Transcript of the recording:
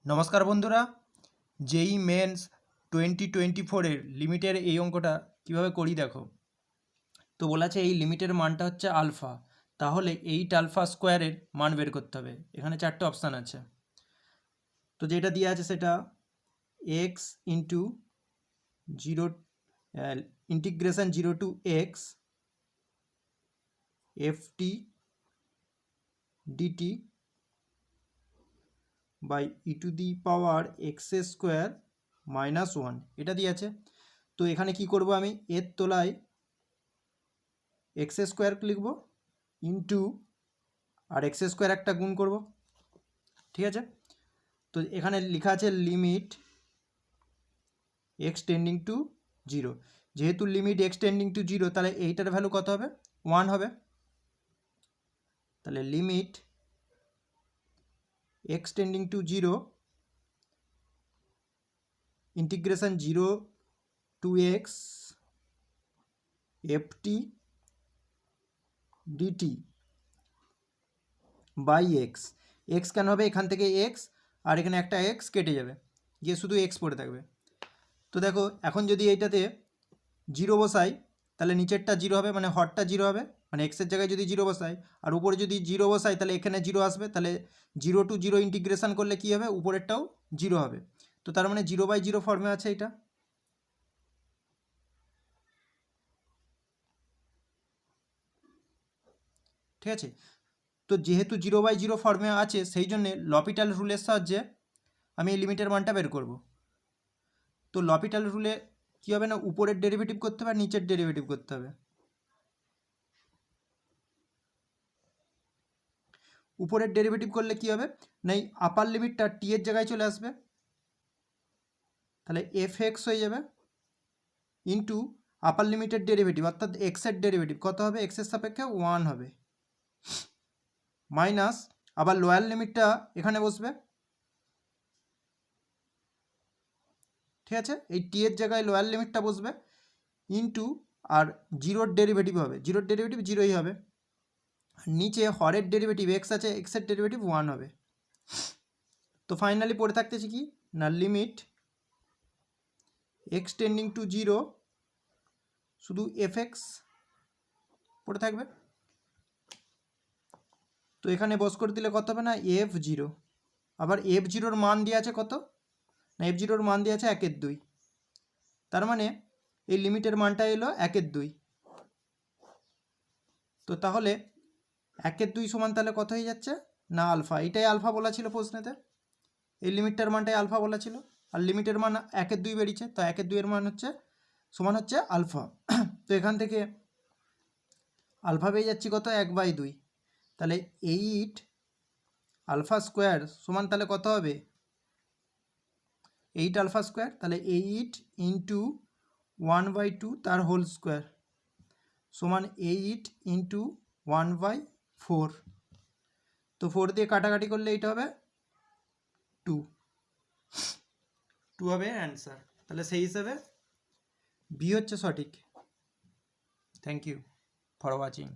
নমস্কার বন্ধুরা, জেই মেন্স 2024 লিমিটের এই অঙ্কটা কিভাবে করি দেখো। তো বলা আছে এই লিমিটের মানটা হচ্ছে আলফা, তাহলে 8 আলফা স্কোয়ারের মান বের করতে হবে। এখানে 4টে অপশান আছে। তো যেটা দিয়ে আছে সেটা x into zero integration 0 to x f t d t by e to the power x square -1 এটা দিয়ে আছে। তো এখানে কি করব, আমি এর তলায় এক্স স্কোয়ার লিখব ইন্টু আর এক্স স্কোয়ার একটা গুণ করব, ঠিক আছে। তো এখানে লেখা আছে লিমিট এক্স টেন্ডিং টু 0। যেহেতু লিমিট এক্স টেন্ডিং টু 0, তাহলে এইটার ভ্যালু কত হবে? 1 হবে। তাহলে limit x tending to 0 integration 0 to x f t d t by x. X কেন হবে? এখান থেকে এক্স আর এখানে একটা এক্স কেটে যাবে, গিয়ে শুধু এক্স পড়ে থাকবে। তো দেখো, এখন যদি এইটাতে 0 বসাই তাহলে নিচেরটা 0 হবে, মানে হরটা 0 হবে, মানে এক্সের জায়গায় যদি 0 বসাই আর উপরে যদি 0 বসাই তাহলে এখানে 0 আসবে। তাহলে 0 টু 0 ইন্টিগ্রেশন করলে কী হবে? উপরেরটাও 0 হবে। তো তার মানে 0/0 ফর্মে আছে এটা। ঠিক আছে। তো যেহেতু 0/0 ফর্মে আছে, সেই জন্যে লপিটাল রুলের সাহায্যে আমি এই লিমিটের মানটা বের করব। তো লপিটাল রুলে কী হবে না, উপরের ডেরিভেটিভ করতে হবে আর নিচের ডেরিভেটিভ করতে হবে। উপরের ডেরিভেটিভ করলে কী হবে না, এই আপার লিমিটটা টি এর জায়গায় চলে আসবে, তাহলে এফ এক্স হয়ে যাবে ইন্টু আপার লিমিটের ডেরিভেটিভ অর্থাৎ এক্সের ডেরিভেটিভ কত হবে? এক্সের সাপেক্ষে 1 হবে, মাইনাস আবার লোয়ার লিমিটটা এখানে বসবে, ঠিক আছে। এই টি এর জায়গায় লোয়ার লিমিটটা বসবে ইন্টু আর জিরোর ডেরিভেটিভ হবে, জিরোর ডেরিভেটিভ 0ই হবে। নিচে হরের ডেরিভেটিভ এক্স আছে, এক্সের ডেরিভেটিভ 1 হবে। তো ফাইনালি পড়ে থাকতেছে কি না, লিমিট এক্স টেন্ডিং টু 0 শুধু এফ এক্স পড়ে থাকবে। তো এখানে বস করে দিলে কত হবে না, f0। আবার f0-র মান দিয়ে আছে কত না, f0-র মান দিয়ে আছে 1/2। তার মানে এই লিমিটের মানটা এলো 1/2। তো তাহলে 1/2 সমান তাহলে কত হয়ে যাচ্ছে না, আলফা। এটাই আলফা বলা ছিল প্রশ্নেতে, এই লিমিটটার মানটাই আলফা বলা ছিল। আর লিমিটের মান 1/2 বেরিয়েছে, তো 1/2-এর মান হচ্ছে সমান হচ্ছে আলফা। তো এখান থেকে আলফা পেয়ে যাচ্ছি কত, 1/2। তাহলে 8 আলফা স্কোয়ার সমান তাহলে কত হবে, 8 আলফা স্কোয়ার, তাহলে 8 ইন্টু 1/2 তার হোল স্কোয়ার সমান 8 ইন্টু 1/4। তো 4 দিয়ে কাটাকাটি করলে এইটা হবে 2 হবে অ্যান্সার। তাহলে সেই হিসাবে বি হচ্ছে সঠিক। Thank you for watching.